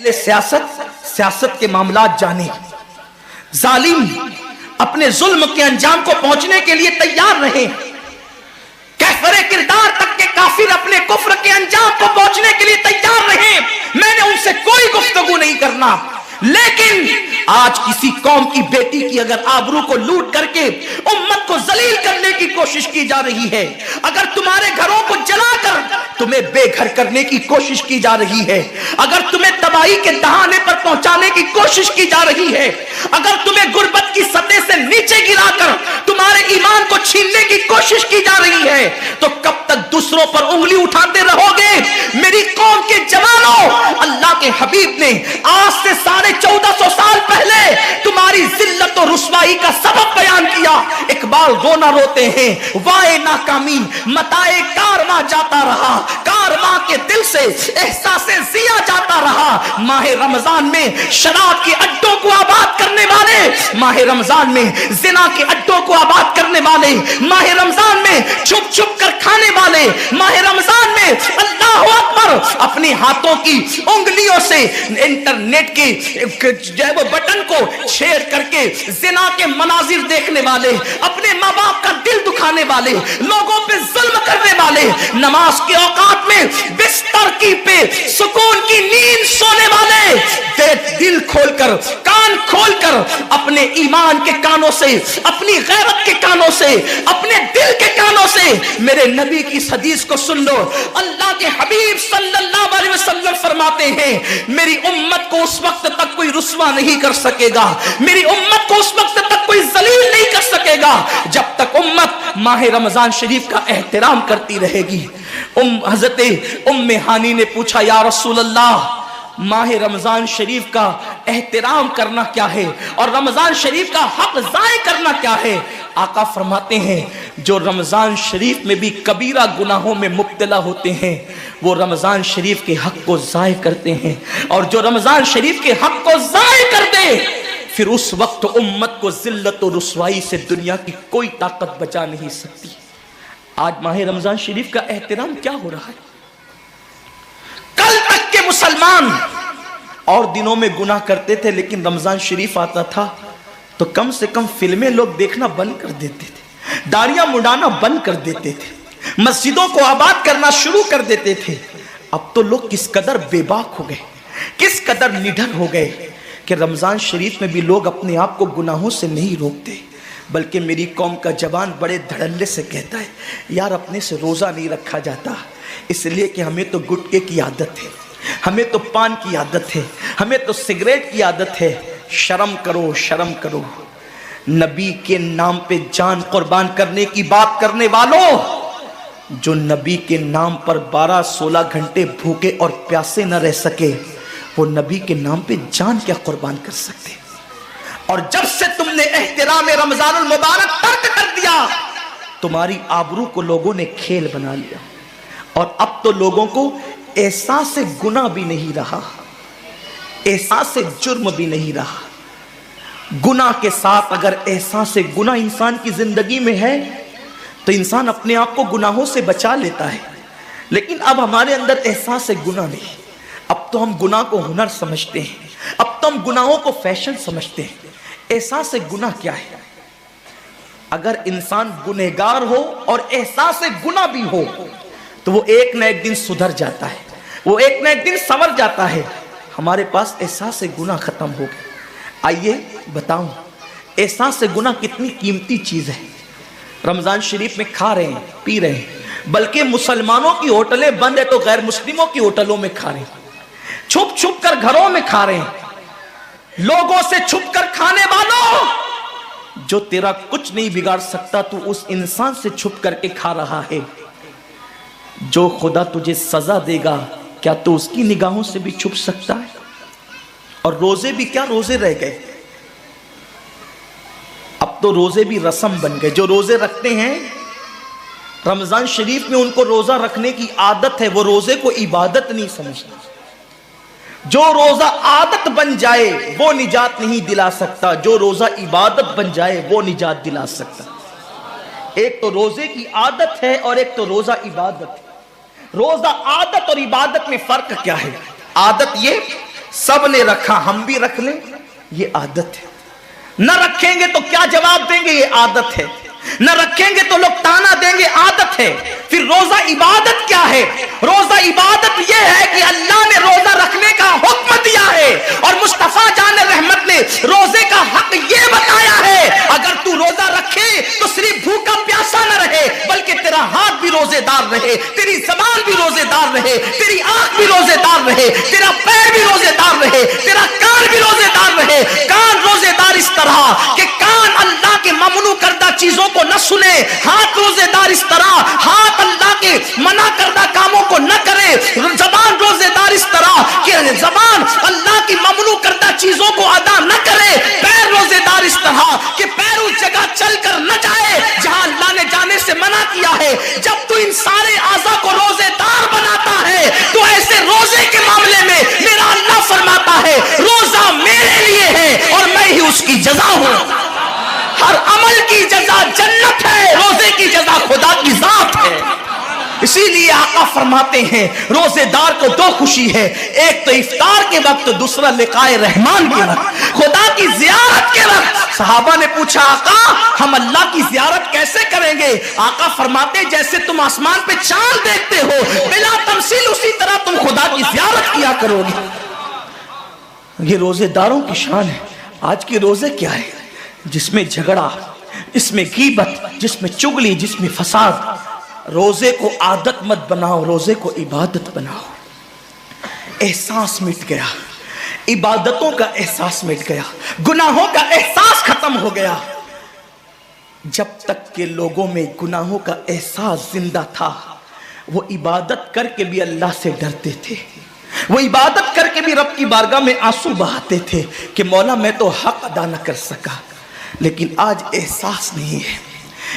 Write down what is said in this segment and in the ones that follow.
سیاست کے معاملات جانے، ظالم اپنے ظلم کے انجام کو پہنچنے کے لیے تیار رہے، کفر کردار تک کے کافر اپنے کفر کے انجام کو پہنچنے کے لیے تیار رہے۔ میں نے ان سے کوئی گفتگو نہیں کرنا، لیکن آج کسی قوم کی بیٹی کی اگر آبرو کو لوٹ کر کے امت کو ذلیل کرنے کی کوشش کی جا رہی ہے، اگر تمہارے گھروں کو جلا کر تمہیں بے گھر کرنے کی کوشش کی جا رہی ہے، اگر تمہیں تباہی کے دہانے پر پہنچانے کی کوشش کی جا رہی ہے، اگر تمہیں غربت کی سطح سے نیچے گرا کر تمہارے ایمان کو چھیننے کی کوشش کی جا رہی ہے، تو کب تک دوسروں پر انگلی اٹھاتے رہو گے؟ میری قوم کے جوانوں، اللہ کے حبیب نے آج سے 1450 سال پہلے تمہاری ذلت و رسوائی کا سبب بیان کیا۔ اقبال رونا روتے ہیں، وائے ناکامی متائے کارواں جاتا رہا، کارواں کے دل سے احساس زیا جاتا رہا۔ ماہ رمضان میں شراب کے اڈوں کو آباد کرنے والے، ماہ رمضان میں زنا کے اڈوں کو آباد کرنے والے، ماہ رمضان میں چھپ چھپ کر کھانے والے، ماہ رمضان میں اللہ اکبر اپنے ہاتھوں کی انگلیوں سے انٹرنیٹ کے جو ہے وہ بٹن کو چھیڑ کر کے زنا کے مناظر دیکھنے والے، اپنے ماں باپ کا دل دکھانے والے، لوگوں پہ ظلم کرنے والے، نماز کے اوقات میں بستر کی پہ سکون کی نیند سونے والے، دل کھول کر کان کھول کر اپنے ایمان کے کانوں سے، اپنی غیرت کے کانوں سے، اپنے دل کے کانوں سے میرے نبی کی اس حدیث کو سن لو۔ اللہ کے حبیب صلی اللہ علیہ وسلم فرماتے ہیں، میری امت کو اس وقت تک کوئی رسوا نہیں کر سکے گا، میری امت کو اس وقت تک کوئی ذلیل نہیں کر سکے گا جب تک امت ماہ رمضان شریف کا احترام کرتی رہے گی۔ حضرت ام ہانی نے پوچھا، یا رسول اللہ، ماہ رمضان شریف کا احترام کرنا کیا ہے اور رمضان شریف کا حق ضائع کرنا کیا ہے؟ آقا فرماتے ہیں، جو رمضان شریف میں بھی کبیرہ گناہوں میں مبتلا ہوتے ہیں وہ رمضان شریف کے حق کو ضائع کرتے ہیں، اور جو رمضان شریف کے حق کو ضائع کر دے پھر اس وقت امت کو ذلت و رسوائی سے دنیا کی کوئی طاقت بچا نہیں سکتی۔ آج ماہ رمضان شریف کا احترام کیا ہو رہا ہے؟ کل تک کے مسلمان اور دنوں میں گناہ کرتے تھے، لیکن رمضان شریف آتا تھا تو کم سے کم فلمیں لوگ دیکھنا بند کر دیتے تھے، داڑیاں مڈانا بند کر دیتے تھے، مسجدوں کو آباد کرنا شروع کر دیتے تھے۔ اب تو لوگ کس قدر بے باک ہو گئے، کس قدر نڈر ہو گئے کہ رمضان شریف میں بھی لوگ اپنے آپ کو گناہوں سے نہیں روکتے، بلکہ میری قوم کا جوان بڑے دھڑلے سے کہتا ہے، یار اپنے سے روزہ نہیں رکھا جاتا اس لیے کہ ہمیں تو گٹکے کی عادت ہے، ہمیں تو پان کی عادت ہے، ہمیں تو سگریٹ کی عادت ہے۔ شرم کرو، شرم کرو، نبی کے نام پہ جان قربان کرنے کی بات کرنے والوں، جو نبی کے نام پر 12-16 گھنٹے بھوکے اور پیاسے نہ رہ سکے وہ نبی کے نام پہ جان کیا قربان کر سکتے؟ اور جب سے تم نے احترام رمضان المبارک ترک کر دیا، تمہاری آبرو کو لوگوں نے کھیل بنا لیا، اور اب تو لوگوں کو احساس گناہ بھی نہیں رہا، احساس جرم بھی نہیں رہا۔ گناہ کے ساتھ اگر احساس گناہ انسان کی زندگی میں ہے تو انسان اپنے آپ کو گناہوں سے بچا لیتا ہے، لیکن اب ہمارے اندر احساس گناہ نہیں۔ اب تو ہم گناہ کو ہنر سمجھتے ہیں، اب تو ہم گناہوں کو فیشن سمجھتے ہیں۔ احساس گناہ کیا ہے؟ اگر انسان گنہگار ہو اور احساس گناہ بھی ہو تو وہ ایک نہ ایک دن سدھر جاتا ہے، وہ ایک نہ ایک دن سنور جاتا ہے۔ ہمارے پاس احساس گناہ ختم ہو گیا۔ آئیے بتاؤں احساس گناہ کتنی قیمتی چیز ہے۔ رمضان شریف میں کھا رہے ہیں، پی رہے ہیں، بلکہ مسلمانوں کی ہوٹلیں بند ہے تو غیر مسلموں کی ہوٹلوں میں کھا رہے ہیں، چھپ چھپ کر گھروں میں کھا رہے ہیں۔ لوگوں سے چھپ کر کھانے والوں، جو تیرا کچھ نہیں بگاڑ سکتا تو اس انسان سے چھپ کر کے کھا رہا ہے۔ جو خدا تجھے سزا دے گا کیا تو اس کی نگاہوں سے بھی چھپ سکتا ہے؟ اور روزے بھی کیا روزے رہ گئے، اب تو روزے بھی رسم بن گئے۔ جو روزے رکھتے ہیں رمضان شریف میں ان کو روزہ رکھنے کی عادت ہے، وہ روزے کو عبادت نہیں سمجھتے۔ جو روزہ عادت بن جائے وہ نجات نہیں دلا سکتا، جو روزہ عبادت بن جائے وہ نجات دلا سکتا۔ ایک تو روزے کی عادت ہے اور ایک تو روزہ عبادت ہے۔ روزہ عادت اور عبادت میں فرق کیا ہے؟ عادت یہ سب نے رکھا ہم بھی رکھ لیں، یہ عادت ہے. نہ رکھیں گے تو کیا جواب دیں گے، یہ عادت ہے. نہ رکھیں گے تو لوگ تانا دیں گے، عادت ہے. پھر روزہ عبادت کیا ہے؟ روزہ عبادت یہ ہے کہ اللہ نے روزہ رکھنے کا حکم دیا ہے اور مصطفیٰ جان رحمت نے روزے کا حق یہ بتایا ہے. اگر تو روزہ رکھے تو صرف بھوکا پیاسا نہ رہے، بلکہ تیرا ہاتھ بھی روزے دار رہے، تیری زبان بھی روزے دار رہے، تیری آنکھ بھی روزے دار رہے، تیرا پیر بھی روزے دار رہے، تیرا کان بھی روزے دار رہے. کان روزے دار اس طرح کہ کان اللہ کے ممنوع کردہ چیزوں کو نہ سنے، ہاتھ روزے دار اس طرح ہاتھ اللہ کے منع کردہ کاموں کو نہ کرے، زبان روزے دار اس طرح کہ زبان اللہ کی ممنوع کردہ چیزوں کو ادا نہ کرے، پیر روزے دار اس طرح کہ پیر اس جگہ چل کر نہ جائے جہاں اللہ نے جانے سے منع کیا ہے. جب تو ان سارے اعضاء کو روزے دار بناتا ہے تو ایسے روزے کے معاملے میں میرا اللہ فرماتا ہے روزہ میرے لیے ہے اور میں ہی اس کی جزا ہوں. ہر عمل کی جزا جنت ہے، روزے کی جزا خدا کی ذات ہے. اسی لیے آقا فرماتے ہیں روزے دار کو دو خوشی ہے، ایک تو افطار کے وقت، دوسرا لقائے رحمان کے وقت، خدا کی زیارت کے وقت. صحابہ نے پوچھا آقا ہم اللہ کی زیارت کیسے کریں گے؟ آقا فرماتے جیسے تم آسمان پہ چاند دیکھتے ہو بلا تمثیل اسی طرح تم خدا کی زیارت کیا کرو گے. یہ روزے داروں کی شان ہے. آج کے روزے کیا ہے؟ جس میں جھگڑا، جس میں غیبت، جس میں چگلی، جس میں فساد. روزے کو عادت مت بناؤ، روزے کو عبادت بناؤ. احساس مٹ گیا، عبادتوں کا احساس مٹ گیا، گناہوں کا احساس ختم ہو گیا. جب تک کہ لوگوں میں گناہوں کا احساس زندہ تھا وہ عبادت کر کے بھی اللہ سے ڈرتے تھے، وہ عبادت کر کے بھی رب کی بارگاہ میں آنسو بہاتے تھے کہ مولا میں تو حق ادا نہ کر سکا. لیکن آج احساس نہیں ہے،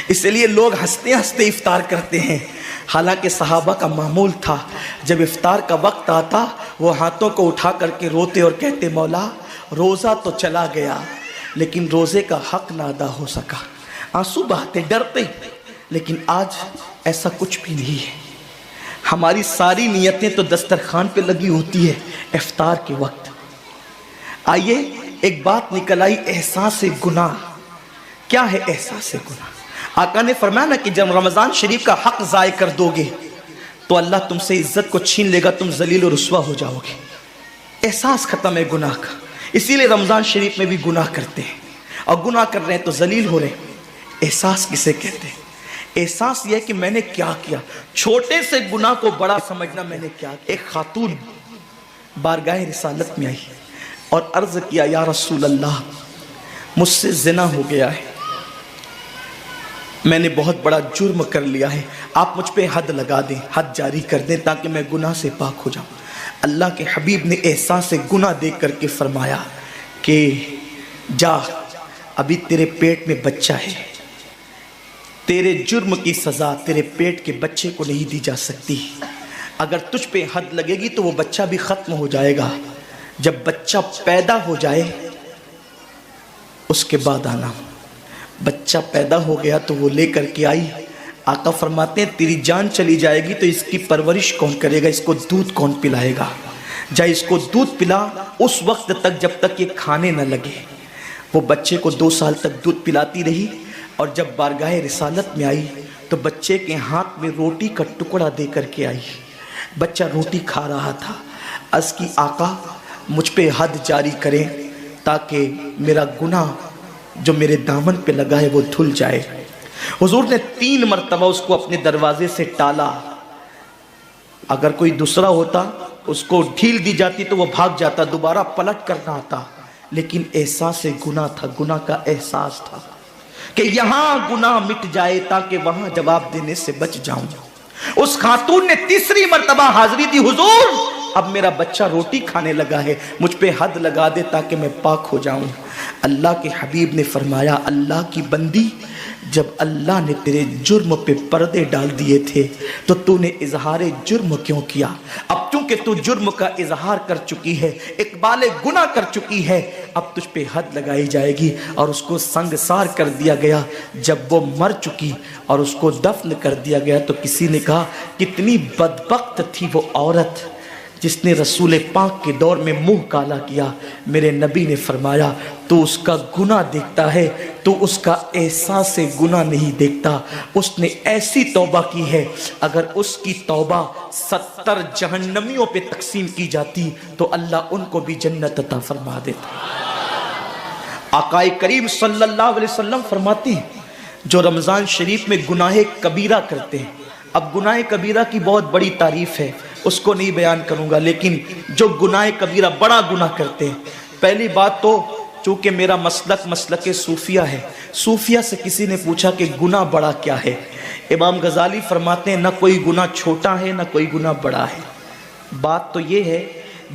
اس لیے لوگ ہنستے ہنستے افطار کرتے ہیں. حالانکہ صحابہ کا معمول تھا جب افطار کا وقت آتا وہ ہاتھوں کو اٹھا کر کے روتے اور کہتے مولا روزہ تو چلا گیا لیکن روزے کا حق نہ ادا ہو سکا. آنسو بہاتے، ڈرتے. لیکن آج ایسا کچھ بھی نہیں ہے. ہماری ساری نیتیں تو دسترخوان پہ لگی ہوتی ہے افطار کے وقت. آئیے ایک بات نکل آئی، احساس گناہ. کیا ہے احساس گناہ؟ آقا نے فرمایا نا کہ جب رمضان شریف کا حق ضائع کر دو گے تو اللہ تم سے عزت کو چھین لے گا، تم ذلیل و رسوا ہو جاؤ گے. احساس ختم ہے گناہ کا. اسی لیے رمضان شریف میں بھی گناہ کرتے ہیں اور گناہ کر رہے ہیں تو ذلیل ہو رہے ہیں. احساس کسے کہتے ہیں؟ احساس یہ ہے کہ میں نے کیا کیا. چھوٹے سے گناہ کو بڑا سمجھنا میں نے کیا. ایک خاتون بارگاہ رسالت میں آئی اور عرض کیا یا رسول اللہ مجھ سے زنا ہو گیا ہے، میں نے بہت بڑا جرم کر لیا ہے، آپ مجھ پہ حد لگا دیں، حد جاری کر دیں تاکہ میں گناہ سے پاک ہو جاؤں. اللہ کے حبیب نے احساس سے گناہ دیکھ کر کے فرمایا کہ جا ابھی تیرے پیٹ میں بچہ ہے، تیرے جرم کی سزا تیرے پیٹ کے بچے کو نہیں دی جا سکتی. اگر تجھ پہ حد لگے گی تو وہ بچہ بھی ختم ہو جائے گا. جب بچہ پیدا ہو جائے اس کے بعد آنا. بچہ پیدا ہو گیا تو وہ لے کر کے آئی. آقا فرماتے ہیں تیری جان چلی جائے گی تو اس کی پرورش کون کرے گا، اس کو دودھ کون پلائے گا؟ جا اس کو دودھ پلا اس وقت تک جب تک یہ کھانے نہ لگے. وہ بچے کو 2 سال تک دودھ پلاتی رہی اور جب بارگاہ رسالت میں آئی تو بچے کے ہاتھ میں روٹی کا ٹکڑا دے کر کے آئی. بچہ روٹی کھا رہا تھا. عرض کی آقا مجھ پہ حد جاری کریں تاکہ میرا گناہ جو میرے دامن پہ لگا ہے وہ دھل جائے. حضور نے 3 مرتبہ اس کو اپنے دروازے سے ٹالا. اگر کوئی دوسرا ہوتا اس کو ڈھیل دی جاتی تو وہ بھاگ جاتا، دوبارہ پلٹ کرنا آتا. لیکن احساس گناہ تھا، گناہ کا احساس تھا کہ یہاں گناہ مٹ جائے تاکہ وہاں جواب دینے سے بچ جاؤں. اس خاتون نے 3 مرتبہ حاضری دی، حضور اب میرا بچہ روٹی کھانے لگا ہے، مجھ پہ حد لگا دے تاکہ میں پاک ہو جاؤں. اللہ کے حبیب نے فرمایا اللہ کی بندی جب اللہ نے تیرے جرم پہ پردے ڈال دیے تھے تو تو نے اظہار جرم کیوں کیا؟ اب چونکہ تو جرم کا اظہار کر چکی ہے، اقبال گناہ کر چکی ہے، اب تجھ پہ حد لگائی جائے گی. اور اس کو سنگسار کر دیا گیا. جب وہ مر چکی اور اس کو دفن کر دیا گیا تو کسی نے کہا کتنی بدبخت تھی وہ عورت جس نے رسول پاک کے دور میں منہ کالا کیا، میرے نبی نے فرمایا تو اس کا گناہ دیکھتا ہے تو اس کا احساس گناہ نہیں دیکھتا. اس نے ایسی توبہ کی ہے اگر اس کی توبہ 70 جہنمیوں پہ تقسیم کی جاتی تو اللہ ان کو بھی جنت عطا فرما دیتا. آقا کریم صلی اللہ علیہ وسلم فرماتے ہیں جو رمضان شریف میں گناہ کبیرہ کرتے ہیں. اب گناہ کبیرہ کی بہت بڑی تعریف ہے، اس کو نہیں بیان کروں گا، لیکن جو گناہ کبیرہ بڑا گناہ کرتے ہیں، پہلی بات تو چونکہ میرا مسلک صوفیہ ہے، صوفیہ سے کسی نے پوچھا کہ گناہ بڑا کیا ہے؟ امام غزالی فرماتے ہیں نہ کوئی گناہ چھوٹا ہے نہ کوئی گناہ بڑا ہے. بات تو یہ ہے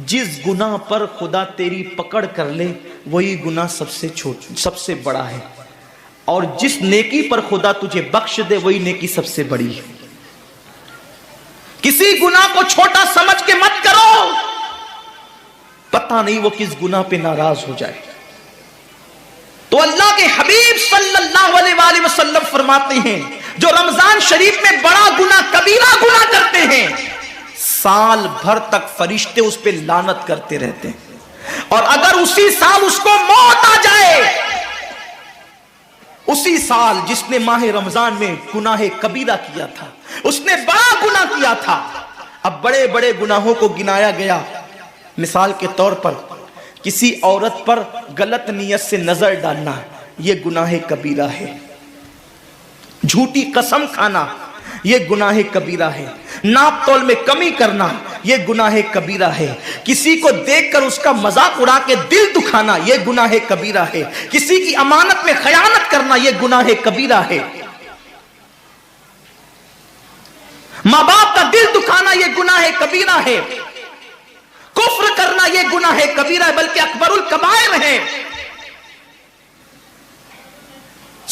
جس گناہ پر خدا تیری پکڑ کر لے وہی گناہ سب سے بڑا ہے، اور جس نیکی پر خدا تجھے بخش دے وہی نیکی سب سے بڑی ہے. کسی گناہ کو چھوٹا سمجھ کے مت کرو، پتہ نہیں وہ کس گناہ پہ ناراض ہو جائے. تو اللہ کے حبیب صلی اللہ علیہ وآلہ وسلم فرماتے ہیں جو رمضان شریف میں بڑا گناہ کبیرہ گناہ کرتے ہیں سال بھر تک فرشتے اس پہ لعنت کرتے رہتے ہیں، اور اگر اسی سال اس کو موت آ جائے، اسی سال جس نے ماہ رمضان میں گناہ کبیرہ کیا تھا، اس نے بڑا گناہ کیا تھا. اب بڑے بڑے گناہوں کو گنایا گیا. مثال کے طور پر کسی عورت پر غلط نیت سے نظر ڈالنا یہ گناہ کبیرہ ہے. جھوٹی قسم کھانا یہ گناہ کبیرہ ہے. ناپ تول میں کمی کرنا یہ گناہ کبیرہ ہے. کسی کو دیکھ کر اس کا مذاق اڑا کے دل دکھانا یہ گناہ کبیرہ ہے. کسی کی امانت میں خیانت کرنا یہ گناہ کبیرہ ہے. ماں باپ کا دل دکھانا یہ گناہ کبیرہ ہے. کفر کرنا یہ گناہ کبیرہ ہے، بلکہ اکبر الکبائر ہے.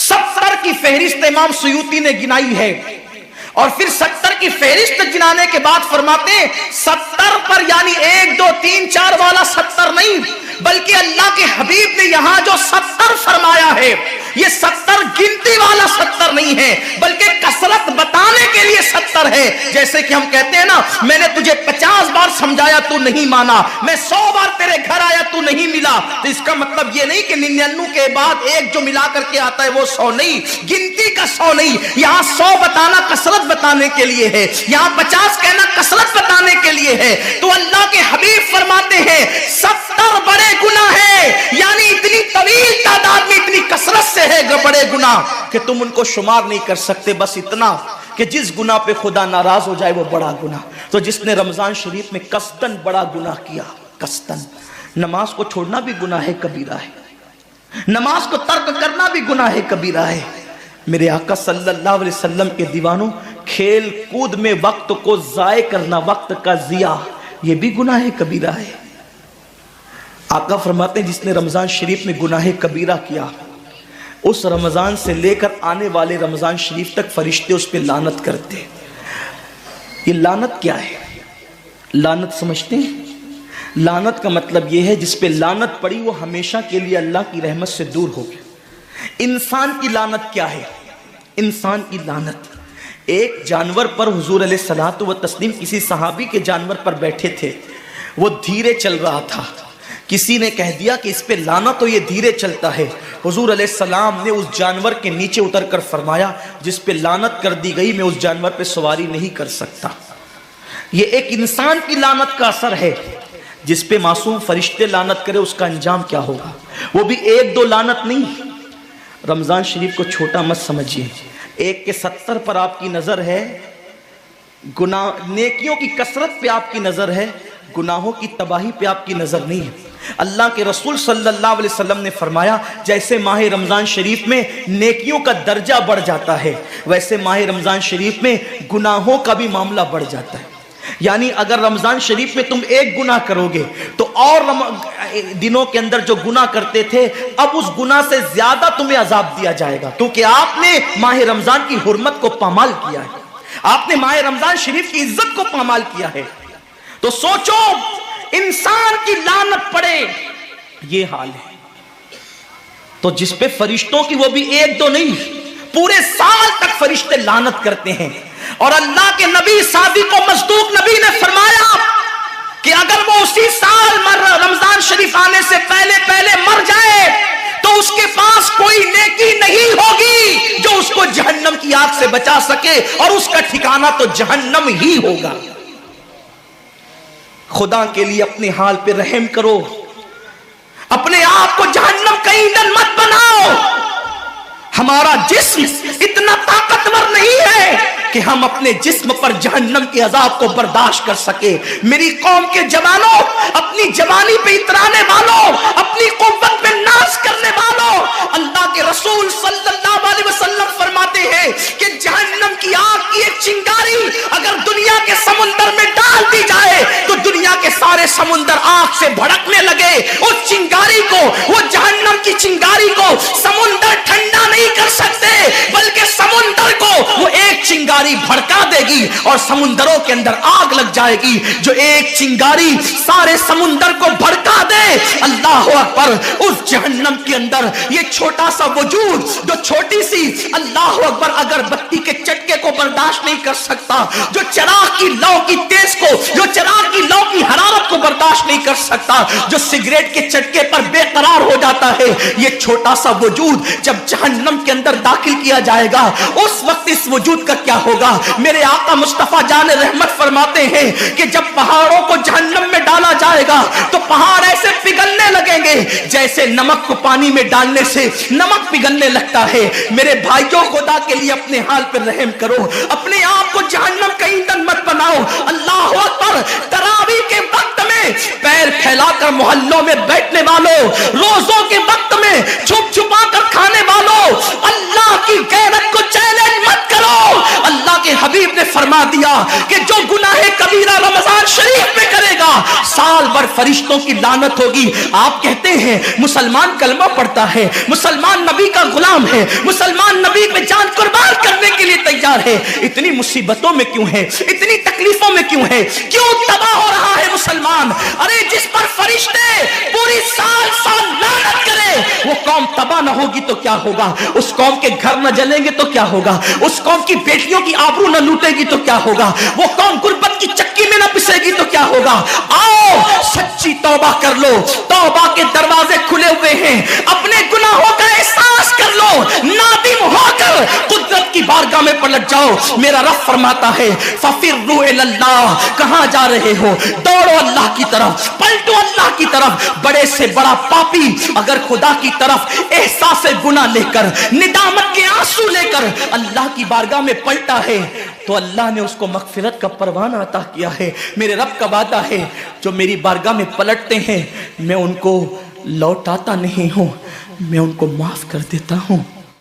70 کی فہرست امام سیوطی نے گنائی ہے، اور پھر 70 کی فہرست گنانے کے بعد فرماتے ہیں 70 پر یعنی 1 2 3 4 والا 70 نہیں، بلکہ اللہ کے حبیب نے یہاں جو 70 فرمایا ہے یہ 70 گنتی والا 70 نہیں ہے، بلکہ کثرت بتانے کے لیے 70 ہے. جیسے کہ ہم کہتے ہیں نا میں نے تجھے 50 بار سمجھایا تو نہیں مانا، میں 100 بار تیرے گھر آیا تو نہیں ملا، تو اس کا مطلب یہ نہیں کہ 99 کے بعد ایک جو ملا کر کے آتا ہے وہ 100 نہیں، گنتی کا 100 نہیں. یہاں 100 بتانا کثرت بتانے کے لیے ہے، یہاں 50 کہنا کثرت بتانے کے لیے ہے. تو اللہ کے حبیب فرماتے ہیں 70 بڑے گناہ ہیں، یعنی اتنی طویل تعداد میں اتنی کثرت سے ہے بڑے گناہ کہ تم ان کو شمار نہیں کر سکتے. بس اتنا کہ جس گناہ پہ خدا ناراض ہو جائے وہ بڑا گناہ. تو جس نے رمضان شریف میں قصدن بڑا گناہ کیا، قصدن، نماز کو چھوڑنا بھی گناہ کبیرہ ہے، نماز کو ترک کرنا بھی گناہ کبیرہ ہے. میرے آقا صلی اللہ علیہ وسلم کے دیوانوں، کھیل کود میں وقت کو ضائع کرنا، وقت کا ضیاع، یہ بھی گناہ کبیرہ ہے. آقا فرماتے ہیں جس نے رمضان شریف میں گناہ کبیرہ کیا اس رمضان سے لے کر آنے والے رمضان شریف تک فرشتے اس پہ لعنت کرتے. یہ لعنت کیا ہے؟ لعنت سمجھتے ہیں؟ لعنت کا مطلب یہ ہے جس پہ لعنت پڑی وہ ہمیشہ کے لیے اللہ کی رحمت سے دور ہو گیا. انسان کی لعنت کیا ہے؟ انسان کی لعنت ایک جانور پر حضور علیہ الصلوۃ والتسلیم کسی صحابی کے جانور پر بیٹھے تھے، وہ دھیرے چل رہا تھا. کسی نے کہہ دیا کہ اس پہ لعنت ہو، یہ دھیرے چلتا ہے. حضور علیہ السلام نے اس جانور کے نیچے اتر کر فرمایا جس پہ لعنت کر دی گئی میں اس جانور پہ سواری نہیں کر سکتا. یہ ایک انسان کی لعنت کا اثر ہے. جس پہ معصوم فرشتے لعنت کرے اس کا انجام کیا ہوگا؟ وہ بھی 1 2 لعنت نہیں. رمضان شریف کو چھوٹا مت سمجھیے. 1 کے 70 پر آپ کی نظر ہے، گناہ نیکیوں کی کثرت پہ آپ کی نظر ہے، گناہوں کی تباہی پہ آپ کی نظر نہیں ہے. اللہ کے رسول صلی اللہ علیہ وسلم نے فرمایا جیسے ماہ رمضان شریف میں نیکیوں کا درجہ بڑھ جاتا ہے ویسے ماہ رمضان شریف میں گناہوں کا بھی معاملہ بڑھ جاتا ہے. یعنی اگر رمضان شریف میں تم 1 گناہ کرو گے تو اور دنوں کے اندر جو گناہ کرتے تھے اب اس گناہ سے زیادہ تمہیں عذاب دیا جائے گا، کیونکہ آپ نے ماہ رمضان کی حرمت کو پامال کیا ہے، آپ نے ماہ رمضان شریف کی عزت کو پامال کیا ہے. تو سوچو انسان کی لعنت پڑے یہ حال ہے. تو جس پہ فرشتوں کی وہ بھی 1 2 نہیں، پورے سال تک فرشتے لعنت کرتے ہیں. اور اللہ کے نبی صادق و مصدوق نبی نے فرمایا کہ اگر وہ اسی سال رمضان شریف آنے سے پہلے مر جائے تو اس کے پاس کوئی نیکی نہیں ہوگی جو اس کو جہنم کی آگ سے بچا سکے، اور اس کا ٹھکانہ تو جہنم ہی ہوگا۔ خدا کے لیے اپنے حال پہ رحم کرو، اپنے آپ کو جہنم کا ایندھن مت بناؤ۔ ہمارا جسم اتنا طاقتور نہیں ہے کہ ہم اپنے جسم پر جہنم کے عذاب کو برداشت کر سکے۔ میری قوم کے جوانوں، اپنی جوانی پہ اترانے والوں، اپنی قوت پہ ناز کرنے والوں، اللہ کے رسول صلی اللہ علیہ وسلم فرماتے ہیں کہ جہنم کی آگ کی ایک چنگاری اگر دنیا کے سمندر میں ڈال دی جائے تو دنیا کے سارے سمندر آگ سے بھڑکنے لگے۔ اس چنگاری کو، وہ جہنم کی چنگاری کو سمندر ٹھنڈا نہیں کر سکتے، بلکہ سمندر کو وہ ایک چنگاری بھڑکا دے گی اور سمندروں کے اندر آگ لگ جائے گی۔ جو ایک چنگاری سارے سمندر کو بھڑکا دے، اللہ اکبر، اس جہنم کے اندر یہ چھوٹا سا وجود جو چھوٹی سی، اللہ اکبر، اگر بتی کے چٹکے کو برداشت نہیں کر سکتا، جو چراغ کی لو کی تیز کو، جو چراغ کی لو کی حرارت کو برداشت نہیں کر سکتا، جو سگریٹ کے چٹکے پر بے قرار ہو جاتا ہے، یہ چھوٹا سا وجود جب جہنم کے اندر داخل کیا جائے گا اس وقت اس وجود کا کیا ہوگا؟ میرے آقا مصطفیٰ جان رحمت فرماتے ہیں کہ جب پہاڑوں کو جہنم میں ڈالا جائے گا تو پہاڑ ایسے پگھلنے لگیں گے جیسے نمک کو پانی میں ڈالنے سے نمک پگھلنے لگتا ہے۔ میرے بھائیوں، خدا کے لیے اپنے حال پر رحم کرو، اپنے آپ کو جہنم کا ایندھن مت بناؤ۔ اللہ اکبر، تراویح کے وقت میں پیر پھیلا کر محلوں میں بیٹھنے والوں، روزوں کے وقت میں چھپ چھپا کر کھانے والوں، اللہ کی غیرت کو چیلنج مت کرو۔ اللہ کے حبیب نے فرما دیا کہ جو گناہ کبیرہ رمضان شریف میں کرے گا سال بھر فرشتوں کی لعنت ہوگی۔ آپ کہتے ہیں مسلمان کلمہ پڑھتا ہے، مسلمان نبی کا غلام ہے، مسلمان نبی پہ جان قربان کرنے کے لیے تیار ہے، اتنی مصیبتوں میں کیوں ہے، اتنی تکلیفوں میں کیوں ہے، کیوں تباہ ہو رہا ہے مسلمان؟ ارے جس پر فرشتے پوری سال لعنت کرے وہ قوم تباہ نہ ہوگی تو کیا ہوگا؟ اس قوم کے گھر نہ جلیں گے تو کیا ہوگا؟ اس قوم کی بیٹیوں کی آبرو نہ لوٹے گی تو کیا ہوگا؟ وہ قوم غربت کی چکی میں نہ پسے گی تو کیا ہوگا؟ آؤ سچی توبہ کر لو، توبہ کے دروازے کھلے ہوئے ہیں، اپنے گناہوں کا احساس کر لو، نادم ہو کر قدرت کی بارگاہ میں پلٹ جاؤ۔ میرا رب فرماتا ہے فَفِرُّوا إِلَى اللَّهِ، کہاں جا رہے ہو؟ دوڑو اللہ کی طرف، پلٹو اللہ کی طرف۔ بڑے سے بڑا پاپی اگر خدا کی طرف احساس گناہ لے کر، ندامت کے آنسو لے کر اللہ کی بارگاہ میں پلٹا ہے تو اللہ نے اس کو مغفرت کا پروانہ عطا کیا ہے۔ میرے رب کا وعدہ ہے جو میری بارگاہ میں پلٹتے ہیں میں ان کو لوٹاتا نہیں ہوں، میں ان کو معاف کر دیتا ہوں۔